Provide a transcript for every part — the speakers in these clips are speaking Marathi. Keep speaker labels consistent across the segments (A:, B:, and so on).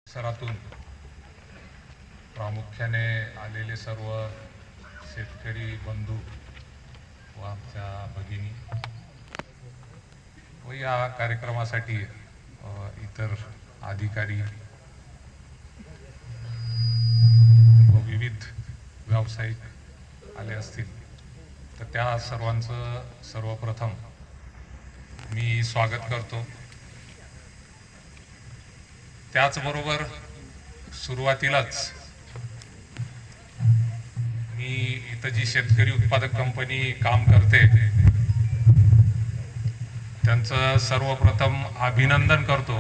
A: परिसरातून प्रामुख्याने आलेले सर्व शेतकरी बंधू व आमच्या भगिनी व या कार्यक्रमासाठी इतर अधिकारी व विविध व्यावसायिक आले असतील तर त्या सर्वांचं सर्वप्रथम मी स्वागत करतो। त्याचबरोबर सुरुवातीलाच मी इथं जी शेतकरी उत्पादक कंपनी काम करते त्यांचं सर्वप्रथम अभिनंदन करतो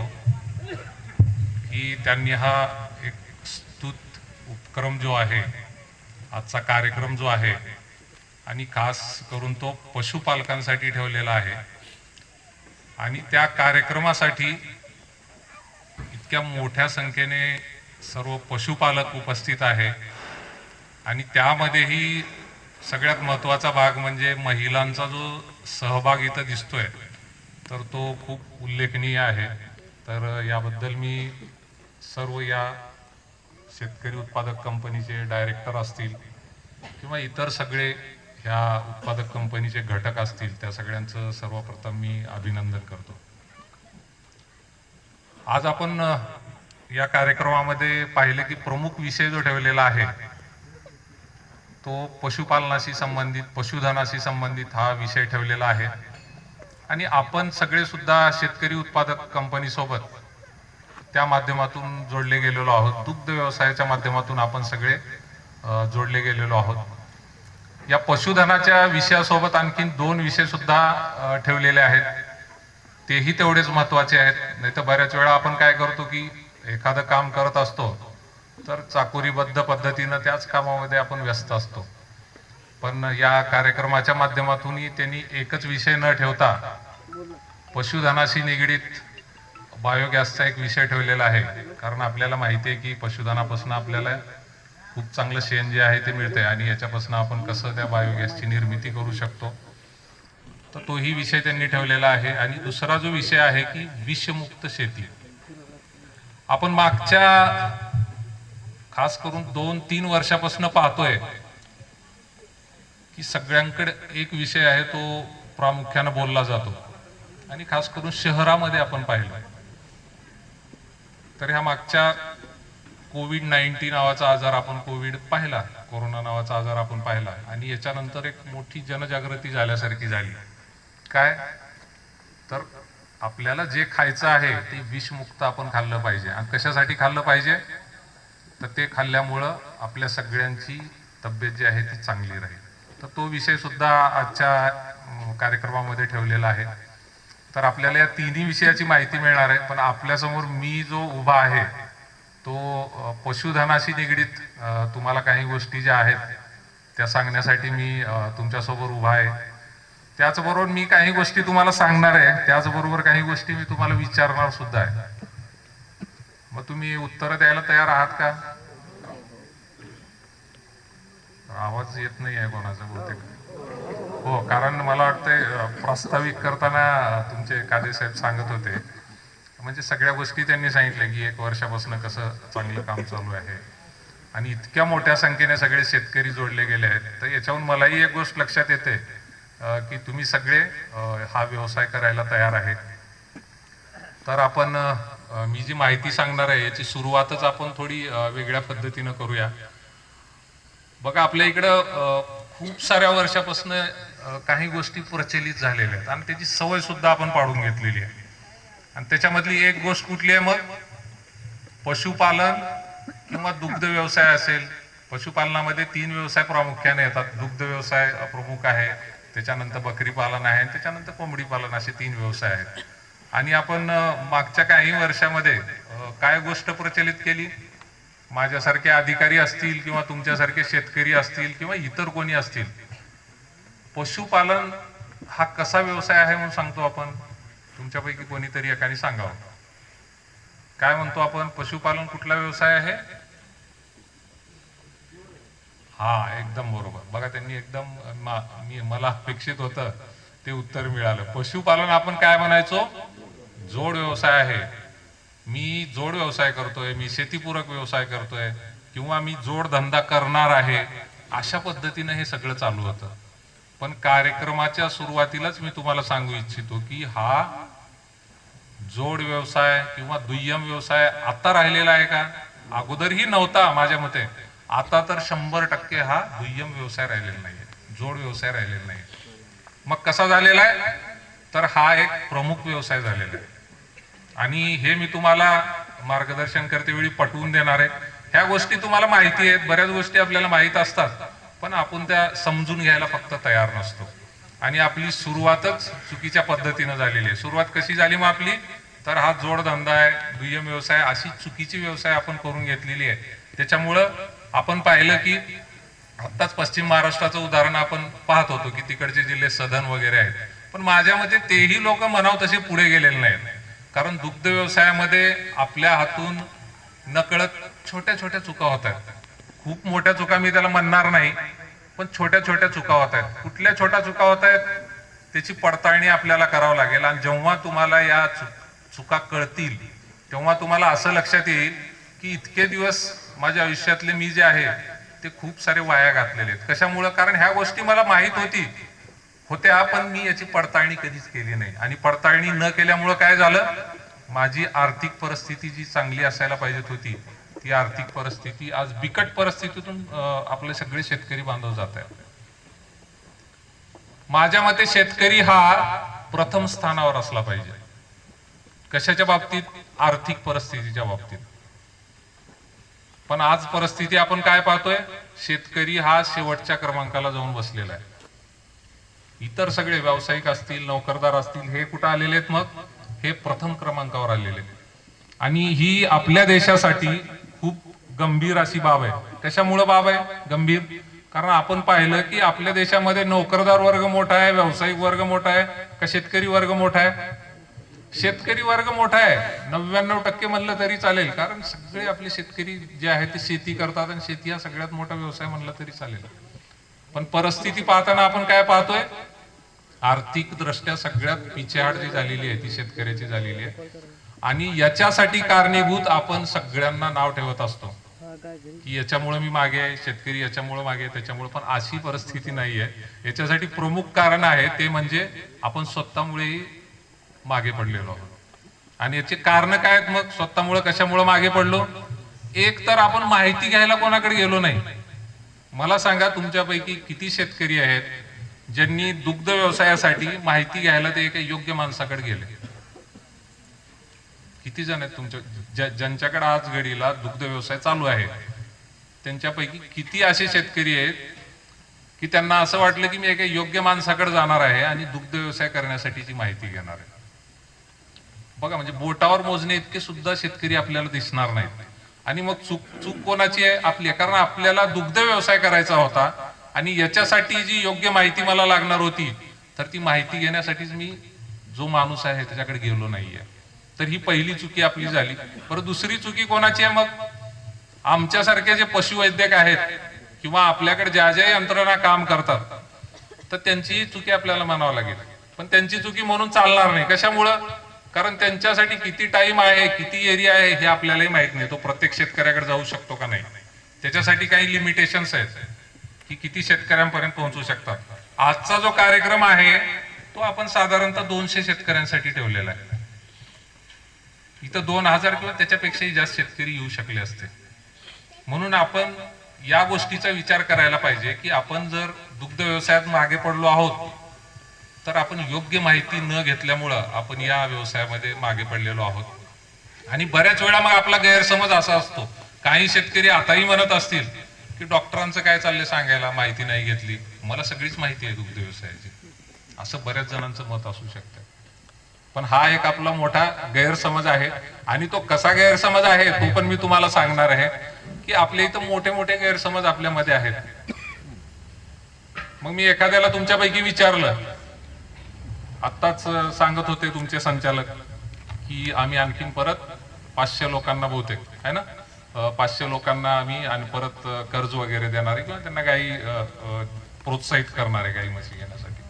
A: की त्यांनी हा एक स्तुत उपक्रम जो आहे, आजचा कार्यक्रम जो आहे आणि खास करून तो पशुपालकांसाठी ठेवलेला आहे आणि त्या कार्यक्रमासाठी इतक्या मोठ्या संख्येने सर्व पशुपालक उपस्थित आहे आणि त्यामध्येही सगळ्यात महत्त्वाचा भाग म्हणजे महिलांचा जो सहभाग इथं दिसतोय तर तो खूप उल्लेखनीय आहे। तर याबद्दल मी सर्व या शेतकरी उत्पादक कंपनीचे डायरेक्टर असतील किंवा इतर सगळे ह्या उत्पादक कंपनीचे घटक असतील त्या सगळ्यांचं सर्वप्रथम मी अभिनंदन करतो। आज आपण या कार्यक्रमामध्ये पाहिले की प्रमुख विषय जो ठेवलेला आहे तो पशुपालनाशी संबंधित पशुधनाशी संबंधित हा विषय ठेवलेला आहे आणि आपण सगळे सुद्धा शेतकरी उत्पादक कंपनी सोबत त्या माध्यमातून जोडले गेलेलो आहोत। दुग्ध व्यवसायाच्या माध्यमातून आपण सगळे जोडले गेलेलो आहोत। या पशुधनाच्या विषयासोबत आणखीन दोन विषय सुद्धा ठेवलेले आहेत, तेही तेवढेच महत्त्वाचे आहेत। नाही तर बऱ्याच वेळा आपण काय करतो की एखादं काम करत असतो तर चाकोरीबद्ध पद्धतीनं त्याच कामामध्ये आपण व्यस्त असतो, पण या कार्यक्रमाच्या माध्यमातूनही त्यांनी एकच विषय न ठेवता पशुधनाशी निगडीत बायोगॅसचा एक विषय ठेवलेला आहे। कारण आपल्याला माहिती आहे की पशुधनापासून आपल्याला खूप चांगलं शेण जे आहे ते मिळतंय आणि याच्यापासून आपण कसं त्या बायोगॅसची निर्मिती करू शकतो, तर तोही विषय त्यांनी ठेवलेला आहे। आणि दुसरा जो विषय आहे की विषमुक्त शेती। आपण मागच्या खास करून 2-3 वर्षापासून पाहतोय की सगळ्यांकडे एक विषय आहे तो प्रामुख्याने बोलला जातो आणि खास करून शहरामध्ये आपण पाहिलं तर ह्या मागच्या कोविड-19 नावाचा आजार आपण पाहिला, कोरोना नावाचा आजार आपण पाहिला आणि याच्यानंतर एक मोठी जनजागृती झाल्यासारखी झाली। काय तर आपल्याला जे खायचं आहे ते विषमुक्त आपण खाल्लं पाहिजे आणि कशासाठी खाल्लं पाहिजे तर ते खाल्ल्यामुळं आपल्या सगळ्यांची तब्येत जी आहे ती चांगली राहील। तर तो विषय सुद्धा आजच्या कार्यक्रमामध्ये ठेवलेला आहे। तर आपल्याला या तिन्ही विषयाची माहिती मिळणार आहे, पण आपल्यासमोर मी जो उभा आहे तो पशुधनाशी निगडीत तुम्हाला काही गोष्टी ज्या आहेत त्या सांगण्यासाठी मी तुमच्यासमोर उभा आहे। त्याचबरोबर मी काही गोष्टी तुम्हाला सांगणार आहे, त्याचबरोबर काही गोष्टी मी तुम्हाला विचारणार सुद्धा आहे। मग तुम्ही उत्तर द्यायला तयार आहात का? आवाज येत नाही आहे कोणाचा बहुतेक। हो, कारण मला वाटतंय प्रास्ताविक करताना तुमचे कादे साहेब सांगत होते म्हणजे सगळ्या गोष्टी त्यांनी सांगितल्या की 1 वर्षापासून कसं चांगलं काम चालू आहे आणि इतक्या मोठ्या संख्येने सगळे शेतकरी जोडले गेले आहेत। तर याच्याहून मलाही एक गोष्ट लक्षात येते की तुम्ही सगळे हा व्यवसाय करायला तयार आहेत। तर आपण मी जी माहिती सांगणार आहे याची सुरुवातच आपण थोडी वेगळ्या पद्धतीनं करूया। बघा, आपल्या इकडं खूप साऱ्या वर्षापासून काही गोष्टी प्रचलित झालेल्या आहेत आणि त्याची सवय सुद्धा आपण पाडून घेतलेली आहे आणि त्याच्यामधली एक गोष्ट कुठली आहे मग? पशुपालन किंवा दुग्ध व्यवसाय असेल। पशुपालनामध्ये 3 व्यवसाय प्रामुख्याने येतात। दुग्ध व्यवसाय प्रमुख आहे, त्याच्यानंतर बकरी पालन आहे, त्याच्यानंतर कोंबडी पालन, असे 3 व्यवसाय आहेत। आणि आपण मागच्या काही वर्षामध्ये काय गोष्ट प्रचलित केली? माझ्यासारखे अधिकारी असतील किंवा तुमच्यासारखे शेतकरी असतील किंवा इतर कोणी असतील, पशुपालन हा कसा व्यवसाय आहे म्हणून सांगतो आपण? तुमच्यापैकी कोणीतरी एकाने सांगावं, काय म्हणतो आपण? पशुपालन कुठला व्यवसाय आहे? हा, एकदम बरोबर। बघा, त्यांनी एकदम मला अपेक्षित होतं ते उत्तर मिळालं। पशुपालन आपण काय म्हणायचो? जोड व्यवसाय आहे। मी जोड व्यवसाय करतोय, मी शेतीपूरक व्यवसाय करतोय किंवा मी जोडधंदा करणार आहे, अशा पद्धतीनं हे सगळं चालू होतं. पण कार्यक्रमाच्या सुरुवातीलाच मी तुम्हाला सांगू इच्छितो की हा जोड व्यवसाय किंवा दुय्यम व्यवसाय आता राहिलेला आहे का? अगोदरही नव्हता माझ्या मते. आता तर 100% हा दुय्यम व्यवसाय राहिलेला नाहीये, जोड व्यवसाय राहिलेला नाही. मग कसा झालेला आहे? तर हा एक प्रमुख व्यवसाय झालेला आहे. आणि हे मी तुम्हाला मार्गदर्शन करते वेळी पटवून देणार आहे. ह्या गोष्टी तुम्हाला माहिती आहेत, बऱ्याच गोष्टी आपल्याला माहीत असतात, पण आपण त्या समजून घ्यायला फक्त तयार नसतो. आणि आपली सुरुवातच चुकीच्या पद्धतीनं झालेली आहे. सुरुवात कशी झाली मग आपली? तर हा जोडधंदा आहे, दुय्यम व्यवसाय, अशी चुकीची व्यवसाय आपण करून घेतलेली आहे. त्याच्यामुळं आपण पाहिलं की आत्ताच पश्चिम महाराष्ट्राचं उदाहरण आपण पाहत होतो की तिकडचे जिल्हे सधन वगैरे आहेत. पण माझ्या मते तेही लोक म्हणाव तसे पुढे गेलेले नाहीत. कारण दुग्ध व्यवसायामध्ये आपल्या हातून नकळत छोट्या छोट्या चुका होत आहेत. खूप मोठ्या चुका मी त्याला म्हणणार नाही, पण छोट्या छोट्या चुका होत आहेत. कुठल्या छोट्या चुका होत आहेत त्याची पडताळणी आपल्याला करावं लागेल. आणि जेव्हा तुम्हाला या चुका कळतील तेव्हा तुम्हाला असं लक्षात येईल की इतके दिवस माझ्या आयुष्यातले मी जे आहे ते खूप सारे वाया घातलेले आहेत. कशामुळं? कारण ह्या गोष्टी मला माहीत होत्या, पण मी याची पडताळणी कधीच केली नाही. आणि पडताळणी न केल्यामुळं काय झालं? माझी आर्थिक परिस्थिती जी चांगली असायला पाहिजे होती, ती आर्थिक परिस्थिती आज बिकट परिस्थितीतून आपले सगळे शेतकरी बांधव जात आहेत. माझ्या मते शेतकरी हा प्रथम स्थानावर असला पाहिजे. कशाच्या बाबतीत? आर्थिक परिस्थितीच्या बाबतीत. पण आज परिस्थिती आपण काय पाहतोय? शेतकरी हा शेवटच्या क्रमांकाला जाऊन बसलेला आहे. इतर सगळे व्यावसायिक असतील, नोकरदार असतील, हे कुठं आलेले आहेत? मग हे प्रथम क्रमांकावर आलेले आहेत. आणि ही आपल्या देशासाठी खूप गंभीर अशी बाब आहे. कशामुळे बाब आहे गंभीर? कारण आपण पाहिलं की आपल्या देशामध्ये नोकरदार वर्ग मोठा आहे, व्यावसायिक वर्ग मोठा आहे का शेतकरी वर्ग मोठा आहे? शेतकरी वर्ग मोठा आहे. 99% म्हणलं तरी चालेल. कारण सगळे आपले शेतकरी जे आहेत ते शेती करतात आणि शेती हा सगळ्यात मोठा व्यवसाय म्हणलं तरी चालेल. पण परिस्थिती पाहताना आपण काय पाहतोय? आर्थिक दृष्ट्या सगळ्यात पिछेहाट जी झालेली आहे ती शेतकऱ्याची झालेली आहे. आणि याच्यासाठी कारणीभूत आपण सगळ्यांना नाव ठेवत असतो की याच्यामुळे मी मागे आहे, शेतकरी याच्यामुळे मागे आहे, त्याच्यामुळे. पण अशी परिस्थिती नाहीये. याच्यासाठी प्रमुख कारण आहे ते म्हणजे आपण स्वतःमुळेही मागे पडलेलो आहोत. आणि याचे कारण काय आहेत मग? स्वतःमुळे कशामुळे मागे पडलो? एक तर आपण माहिती घ्यायला कोणाकडे गेलो नाही. मला सांगा तुमच्यापैकी किती शेतकरी आहेत ज्यांनी दुग्ध व्यवसायासाठी माहिती घ्यायला ते एका योग्य माणसाकडे गेले? किती जण आहेत तुमच्या ज्यांच्याकडे आज घडीला दुग्ध व्यवसाय चालू आहे? त्यांच्यापैकी किती असे शेतकरी आहेत की त्यांना असं वाटलं की मी एका योग्य माणसाकडे जाणार आहे आणि दुग्ध व्यवसाय करण्यासाठीची माहिती घेणार आहे? बघा, म्हणजे बोटावर मोजणे इतके सुद्धा शेतकरी आपल्याला दिसणार नाहीत. आणि मग चूक कोणाची आहे? आपली. कारण आपल्याला दुग्ध व्यवसाय करायचा होता आणि याच्यासाठी जी योग्य माहिती मला लागणार होती, तर ती माहिती घेण्यासाठीच मी जो माणूस आहे त्याच्याकडे गेलो नाहीये. तर ही पहिली चुकी आपली झाली. बरं, दुसरी चुकी कोणाची आहे मग? आमच्यासारखे जे पशुवैद्यक आहेत किंवा आपल्याकडे ज्या ज्या यंत्रणा काम करतात, तर त्यांची चुकी आपल्याला मानावं लागेल. पण त्यांची चुकी म्हणून चालणार नाही. कशामुळं? कारण त्यांच्यासाठी किती टाइम आहे, किती एरिया आहे हे आपल्यालाही माहित नाही. तो प्रत्येक शेतकऱ्याकडे जाऊ शकतो का नाही, त्याच्यासाठी काही लिमिटेशन्स आहेत की किती शेतकऱ्यांपर्यंत पोहोचू शकतात. आजचा जो कार्यक्रम आहे तो आपण साधारणतः 200 शेतकऱ्यांसाठी ठेवलेला आहे. इथं 2000 किंवा त्याच्यापेक्षाही जास्त शेतकरी येऊ शकले असते. म्हणून आपण या गोष्टीचा विचार करायला पाहिजे की आपण जर दुग्ध व्यवसायात मागे पडलो आहोत तर आपण योग्य माहिती न घेतल्यामुळं आपण या व्यवसायामध्ये मागे पडलेलो आहोत. आणि बऱ्याच वेळा मग आपला गैरसमज असा असतो, काही शेतकरी आताही म्हणत असतील की डॉक्टरांचं काय चाललंय सांगायला, माहिती नाही घेतली. मला सगळीच माहिती आहे दुग्ध व्यवसायाची, असं बऱ्याच जणांचं मत असू शकतं. पण हा एक आपला मोठा गैरसमज आहे. आणि तो कसा गैरसमज आहे तो पण मी तुम्हाला सांगणार आहे की आपल्या इथं मोठे मोठे गैरसमज आपल्यामध्ये आहेत. मग मी एखाद्याला तुमच्यापैकी विचारलं, आत्ताच सांगत होते तुमचे संचालक की आम्ही आणखीन परत 500 लोकांना बहुतेक आहे ना, 500 लोकांना आम्ही आणि परत कर्ज वगैरे देणार आहे किंवा त्यांना गाई प्रोत्साहित करणार आहे गाई म्हशी घेण्यासाठी.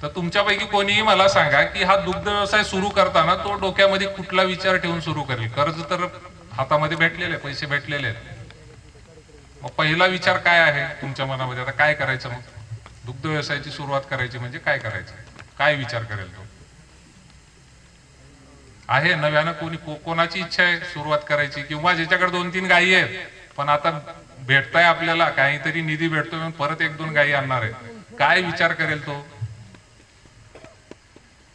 A: तर तुमच्यापैकी कोणीही मला सांगा की हा दुग्ध व्यवसाय सुरू करताना तो डोक्यामध्ये कुठला विचार ठेवून सुरू करेल? कर्ज तर हातामध्ये भेटलेले, पैसे भेटलेले आहेत, मग पहिला विचार काय आहे तुमच्या मनामध्ये? आता काय करायचं मग? दुग्ध व्यवसायाची सुरुवात करायची म्हणजे काय करायचं? काय विचार करेल तो? आहे नव्यानं कोणाची इच्छा आहे सुरुवात करायची, किंवा ज्याच्याकडे 2-3 गायी आहेत पण आता भेटताय आपल्याला काहीतरी निधी भेटतोय म्हणून परत 1-2 गायी आणणार आहे, काय विचार करेल तो?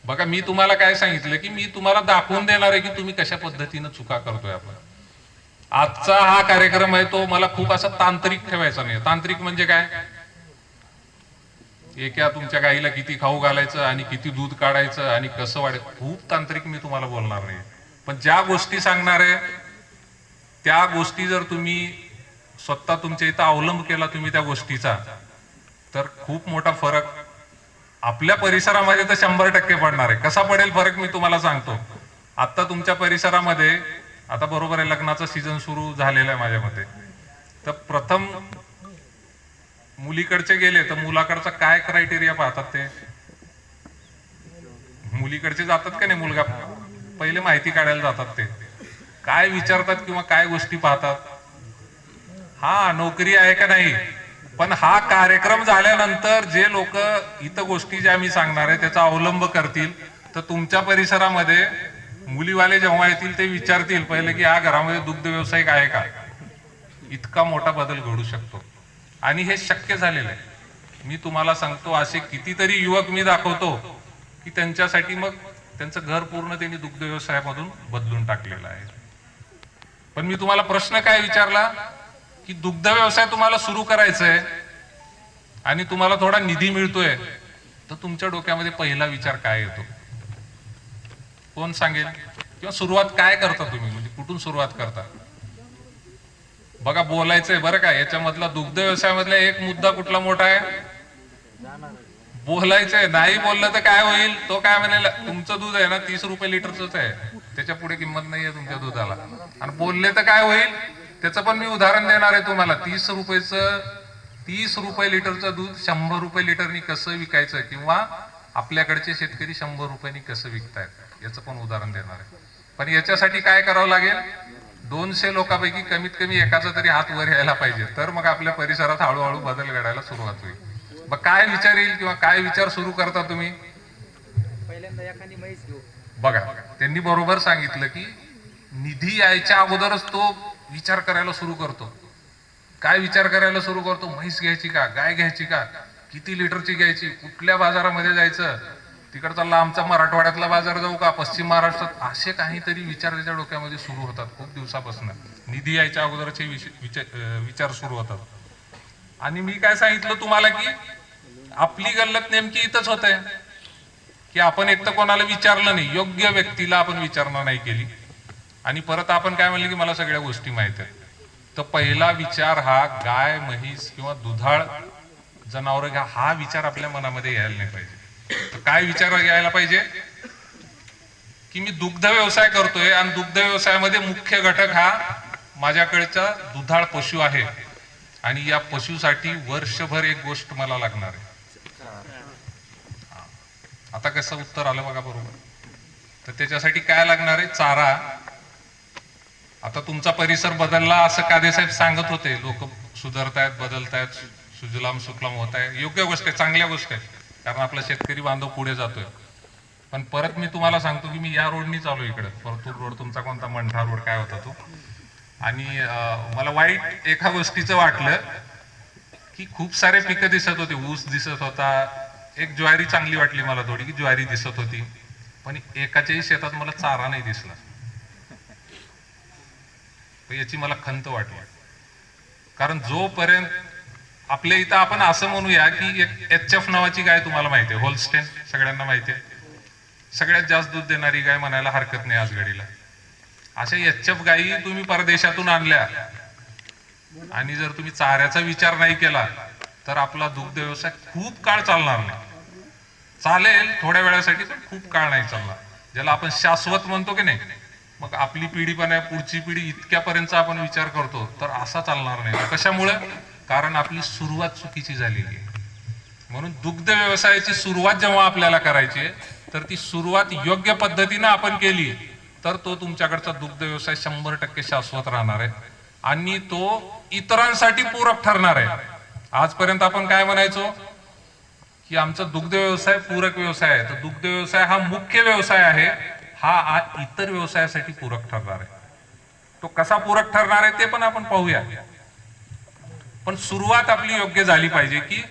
A: बघा, मी तुम्हाला काय सांगितलं की मी तुम्हाला दाखवून देणार आहे की तुम्ही कशा पद्धतीनं चुका करतोय. आपण आजचा हा कार्यक्रम आहे तो मला खूप असा तांत्रिक ठेवायचा नाही. तांत्रिक म्हणजे काय? एका तुमच्या गाईला किती खाऊ घालायचं आणि किती दूध काढायचं आणि कसं वाढायचं, खूप तांत्रिक मी तुम्हाला बोलणार नाही. पण ज्या गोष्टी सांगणार आहे त्या गोष्टी जर तुम्ही स्वतः तुमच्या इथं अवलंब केला तुम्ही त्या गोष्टीचा, तर खूप मोठा फरक आपल्या परिसरामध्ये तर 100% पडणार आहे. कसा पडेल फरक मी तुम्हाला सांगतो. आता तुमच्या परिसरामध्ये आता बरोबर आहे लग्नाचा सीझन सुरू झालेला आहे माझ्या मते, तर प्रथम मुलीकडचे गेले तर मुलाकडचा काय क्रायटेरिया पाहतात? ते मुलीकडचे जातात का नाही, मुलगा पहिले माहिती काढायला जातात, ते काय विचारतात किंवा काय गोष्टी पाहतात? हा नोकरी आहे का नाही. पण हा कार्यक्रम झाल्यानंतर जे लोक इथं गोष्टी ज्या मी सांगणार आहे त्याचा अवलंब करतील, तर तुमच्या परिसरामध्ये मुलीवाले जेव्हा येतील ते विचारतील पहिले की हा घरामध्ये दुग्ध व्यावसायिक आहे का. इतका मोठा बदल घडू शकतो आणि हे शक्य झालेलं आहे. मी तुम्हाला सांगतो असे कितीतरी युवक मी दाखवतो की त्यांच्यासाठी मग त्यांचं घर पूर्ण त्यांनी दुग्ध व्यवसायामधून बदलून टाकलेलं आहे. पण मी तुम्हाला प्रश्न काय विचारला की दुग्ध व्यवसाय तुम्हाला सुरू करायचा आहे आणि तुम्हाला थोडा निधी मिळतोय, तर तुमच्या डोक्यामध्ये पहिला विचार काय येतो? कोण सांगेल? किंवा सुरुवात काय करता तुम्ही, म्हणजे कुठून सुरुवात करता? बघा, बोलायचंय बरं का. याच्यामधला दुग्ध व्यवसायामधला एक मुद्दा कुठला मोठा आहे? बोलायचंय. नाही बोललं तर काय होईल? तो काय म्हणेल, तुमचं दूध आहे ना 30 रुपये लिटरच आहे, त्याच्या पुढे किंमत नाहीये तुमच्या दुधाला. आणि बोलले तर काय होईल त्याचं पण मी उदाहरण देणार आहे तुम्हाला. 30 रुपये लिटरचं दूध 100 रुपये लिटरनी कसं विकायचं, किंवा आपल्याकडचे शेतकरी 100 रुपयांनी कसं विकतायत याचं पण उदाहरण देणार आहे. पण याच्यासाठी काय करावं लागेल? 200 लोकांपैकी कमीत कमी एकाचा तरी हात वर यायला पाहिजे, तर मग आपल्या परिसरात हळूहळू बदल घडायला सुरुवात होईल. मग काय विचार येईल किंवा काय विचार सुरू करता तुम्ही?
B: पहिल्यांदा एखादी म्हैस घेऊ.
A: बघा, त्यांनी बरोबर सांगितलं की निधी यायच्या अगोदरच तो विचार करायला सुरू करतो. काय विचार करायला सुरू करतो? म्हैस घ्यायची का, गाय घ्यायची का, किती लिटरची घ्यायची, कुठल्या बाजारामध्ये जायचं, तिकडचा लांबचा मराठवाड्यातला बाजार जाऊ का, पश्चिम महाराष्ट्रात, असे काहीतरी विचार त्याच्या डोक्यामध्ये सुरू होतात खूप दिवसापासून. निधी यायच्या अगोदरचे विचार सुरू होतात. आणि मी काय सांगितलं तुम्हाला की आपली गल्लत नेमकी इथंच होत आहे की आपण एक तर कोणाला विचारलं नाही, योग्य व्यक्तीला आपण विचारणा नाही केली, आणि परत आपण काय म्हणले की मला सगळ्या गोष्टी माहित आहेत. तर पहिला विचार हा गाय, म्हैस किंवा दुधाळ जनावर घ्या, हा विचार आपल्या मनामध्ये यायला नाही पाहिजे. तर काय विचार यायला पाहिजे की मी दुग्ध व्यवसाय करतोय आणि दुग्ध व्यवसायामध्ये मुख्य घटक हा माझ्याकडचा दुधाळ पशु आहे, आणि या पशुसाठी वर्षभर एक गोष्ट मला लागणार आहे. आता कसं उत्तर आलं बघा बरोबर. तर त्याच्यासाठी काय लागणार आहे? चारा. आता तुमचा परिसर बदलला असं कादेसाहेब सांगत होते, लोक सुधारतायत, बदलतायत, सुजलाम सुफलाम होत आहे, योग्य गोष्ट आहे, चांगल्या गोष्ट आहे, कारण आपला शेतकरी बांधव पुढे जातोय. पण परत मी तुम्हाला सांगतो की मी या रोडनी चालू इकडे, परतूर रोड, तुमचा कोणता मंठा रोड काय होता तो. आणि मला वाईट एका गोष्टीचं वाटलं की खूप सारे पिकं दिसत होते, ऊस दिसत होता, एक ज्वारी चांगली वाटली मला थोडी की ज्वारी दिसत होती, पण एकाच्याही शेतात मला चारा नाही दिसला. याची मला खंत वाटली. कारण जोपर्यंत आपल्या इथं आपण असं म्हणूया की एक HF नावाची गाय तुम्हाला माहिती आहे, होल्स्टेन सगळ्यांना माहिती आहे, सगळ्यात जास्त दूध देणारी गाय म्हणायला हरकत नाही आज घडीला. अशा HF गायी तुम्ही परदेशातून आणल्या आणि जर तुम्ही चाऱ्याचा विचार नाही केला तर आपला दुग्ध व्यवसाय खूप काळ चालणार नाही. चालेल थोड्या वेळासाठी, पण खूप काळ नाही चालणार. ज्याला आपण शाश्वत म्हणतो की नाही, मग आपली पिढी पण आहे, पुढची पिढी, इतक्यापर्यंत आपण विचार करतो तर असा चालणार नाही. कशामुळे? कारण आपली सुरुवात चुकीची झालेली आहे. म्हणून दुग्ध व्यवसायाची सुरुवात जेव्हा आपल्याला करायची आहे, तर ती सुरुवात योग्य पद्धतीनं आपण केली तर तो तुमच्याकडचा दुग्ध व्यवसाय 100% शाश्वत राहणार आहे आणि तो इतरांसाठी पूरक ठरणार आहे. आजपर्यंत आपण काय म्हणायचो की आमचा दुग्ध व्यवसाय पूरक व्यवसाय आहे, तर दुग्ध व्यवसाय हा मुख्य व्यवसाय आहे, हा इतर व्यवसायासाठी पूरक ठरणार आहे. तो कसा पूरक ठरणार आहे ते पण आपण पाहूया. पण सुरुवात आपली योग्य झाली पाहिजे की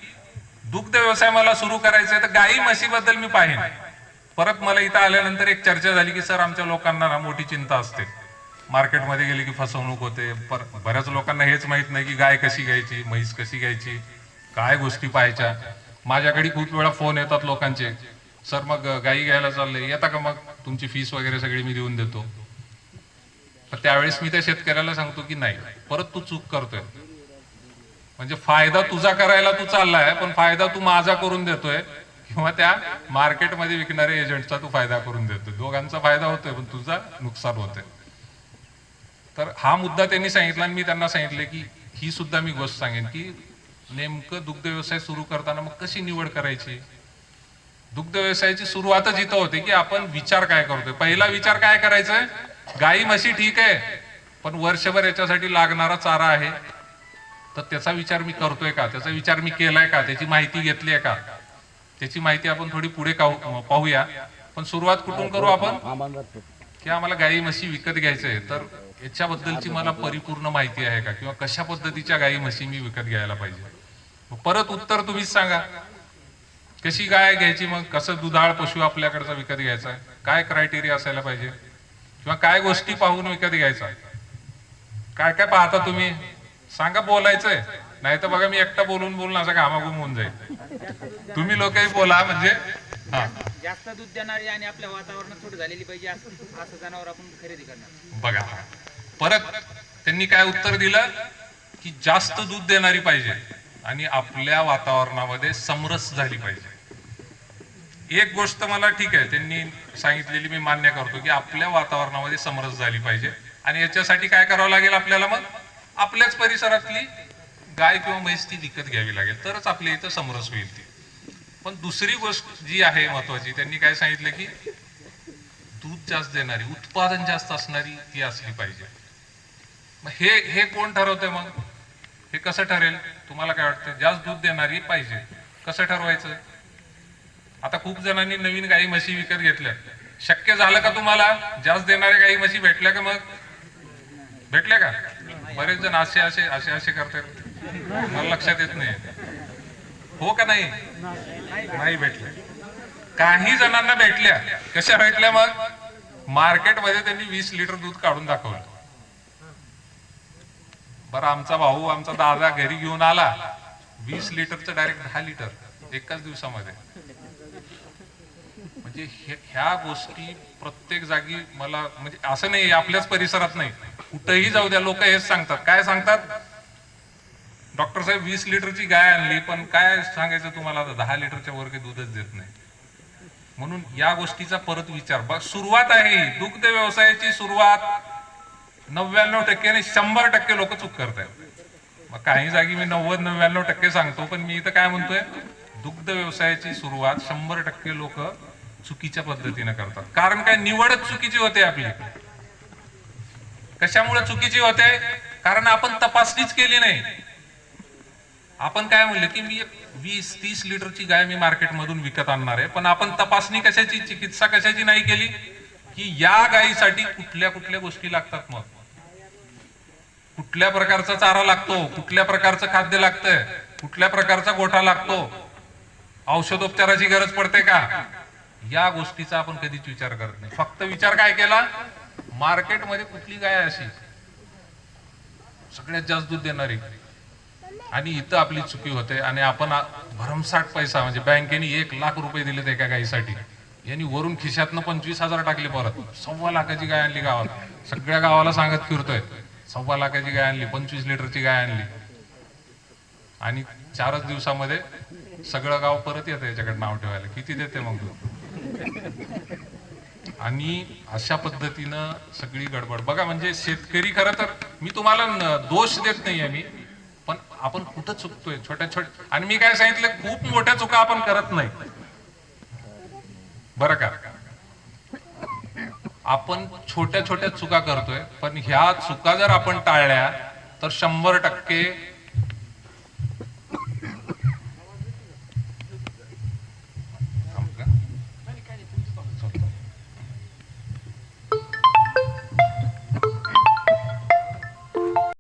A: दुग्ध व्यवसाय मला सुरू करायचा आहे तर गाई म्हशीबद्दल मी पाहिन. परत मला इथं आल्यानंतर एक चर्चा झाली की सर आमच्या लोकांना ना मोठी चिंता असते, मार्केटमध्ये गेली की फसवणूक होते. बऱ्याच लोकांना हेच माहित नाही की गाय कशी घ्यायची, म्हैस कशी घ्यायची, काय गोष्टी पाहायच्या. माझ्याकडे खूप वेळा फोन येतात लोकांचे, सर मग गाई घ्यायला चाललंय, येता का, मग तुमची फीस वगैरे सगळी मी देऊन देतो. पण त्यावेळेस मी त्या शेतकऱ्याला सांगतो की नाही, परत तू चूक करतोय. म्हणजे फायदा तुझा करायला तू चाललाय, पण फायदा तू माझा करून देतोय किंवा त्या मार्केटमध्ये विकणाऱ्या एजंटचा तू फायदा करून देतोय. दोघांचा फायदा होतोय पण तुझा नुकसान होतोय. तर हा मुद्दा त्यांनी सांगितला आणि मी त्यांना सांगितले की ही सुद्धा मी गोष्ट सांगेन की नेमकं दुग्ध व्यवसाय सुरू करताना मग कशी निवड करायची. दुग्ध व्यवसायाची सुरुवातच इथं होते की आपण विचार काय करतोय. पहिला विचार काय करायचा, गाई म्हशी ठीक आहे, पण वर्षभर याच्यासाठी लागणारा चारा आहे, तर त्याचा विचार मी करतोय का, त्याचा विचार मी केलाय का, त्याची माहिती घेतली आहे का. त्याची माहिती आपण थोडी पुढे पाहूया. पण सुरुवात कुठून करू आपण की आम्हाला गाई म्हशी विकत घ्यायचंय, तर याच्याबद्दलची मला परिपूर्ण माहिती आहे का, किंवा कशा पद्धतीच्या गाई म्हशी मी विकत घ्यायला पाहिजे. परत उत्तर तुम्हीच सांगा, कशी गाय घ्यायची, मग कसं दुधाळ पशु आपल्याकडचा विकत घ्यायचा, काय क्रायटेरिया असायला पाहिजे, किंवा काय गोष्टी पाहून विकत घ्यायचा. काय काय पाहता तुम्ही सांगा, बोलायचंय. नाही तर बघा मी एकटा बोलून बोलून असा घामाघूम होऊन जाईल. तुम्ही लोकही बोला, म्हणजे
B: जास्त दूध देणारी आणि आपल्या वातावरणात थोडी झालेली पाहिजे असं जनावर आपण खरेदी करणार.
A: बघा परत त्यांनी काय उत्तर दिलं की जास्त दूध देणारी पाहिजे आणि आपल्या वातावरणामध्ये समरस झाली पाहिजे. एक गोष्ट मला ठीक आहे त्यांनी सांगितलेली मी मान्य करतो की आपल्या वातावरणामध्ये समरस झाली पाहिजे आणि याच्यासाठी काय करावं लागेल आपल्याला, मग आपल्याच परिसरातली गाय किंवा म्हैस ती विकत घ्यावी लागेल, तरच आपल्या इथं समरस होईल ती. पण दुसरी गोष्ट जी आहे महत्वाची, त्यांनी काय सांगितलं की दूध जास्त देणारी, उत्पादन जास्त असणारी ती असली पाहिजे. मग हे कोण ठरवतंय, मग हे कसं ठरेल तुम्हाला काय वाटतं. जास्त दूध देणारी पाहिजे, कसं ठरवायचं. आता खूप जणांनी नवीन गाई म्हशी विकत घेतल्या, शक्य झालं का तुम्हाला जास्त देणाऱ्या गाई म्हशी भेटल्या का, मग भेटल्या का. बरेच जण असे असे असे असे करतात, मला लक्षात येत नाही हो का नाही, नाही भेटल्या. काही जणांना भेटल्या, कशा भेटल्या, मग मार्केटमध्ये त्यांनी 20 लिटर दूध काढून दाखवलं. बरं आमचा भाऊ आमचा दादा घरी घेऊन आला 20 लिटरचं डायरेक्ट 10 लिटर एकाच दिवसामध्ये. म्हणजे ह्या गोष्टी प्रत्येक जागी मला, म्हणजे असं नाही आपल्याच परिसरात नाही, कुठेही जाऊ द्या लोक हेच सांगतात. काय सांगतात, डॉक्टर साहेब 20 लिटरची गाय आणली, पण काय सांगायचं तुम्हाला, 10 लिटरच्या वर काही दूधच देत नाही. म्हणून या गोष्टीचा परत विचार. बघ सुरुवात आहे दुग्ध व्यवसायाची, सुरुवात 99% आणि 100% लोक चूक करतायत. मग काही जागी मी 90-99% सांगतो, पण मी इथं काय म्हणतोय, दुग्ध व्यवसायाची सुरुवात 100% लोक चुकीच्या पद्धतीने करतात. कारण काय, निवडच चुकीची होते आपली. कशामुळे चुकीची होते, कारण आपण तपासणीच केली नाही. आपण काय म्हणलं की मी 20-30 लिटरची गाय मी मार्केटमधून विकत आणणार आहे, पण आपण तपासणी कशाची, चिकित्सा कशाची नाही केली की या गायीसाठी कुठल्या कुठल्या गोष्टी लागतात, मग कुठल्या प्रकारचा चारा लागतो, कुठल्या प्रकारचं खाद्य लागतंय, कुठल्या प्रकारचा गोठा लागतो, औषधोपचाराची गरज पडते का, या गोष्टीचा आपण कधीच विचार करत नाही. फक्त विचार काय केला, मार्केटमध्ये कुठली गाय अशी सगळ्यात जास्त दूध देणारी, आणि इथं आपली चुकी होते. आणि आपण भरमसाठ पैसा, म्हणजे बँकेने 1 लाख रुपये दिलेत एका गायीसाठी, यांनी वरून खिशातनं 25,000 टाकले, परत 1.25 लाखाची गाय आणली गावात, सगळ्या गावाला सांगत फिरतोय 1.25 लाखाची गाय आणली, 25 लिटरची गाय आणली, आणि 4च दिवसामध्ये सगळं गाव परत येतं याच्याकडे नाव ठेवायला. किती देते मग दूध. आणि अशा पद्धतीनं सगळी गडबड. बघा म्हणजे शेतकरी, खरं तर मी तुम्हाला दोष देत नाहीये मी, पण आपण कुठं चुकतोय छोट्या छोट्या, आणि मी काय सांगितलं, खूप मोठ्या चुका आपण करत नाही बरं का, आपण छोट्या छोट्या चुका करतोय, पण ह्या चुका जर आपण टाळल्या तर 100%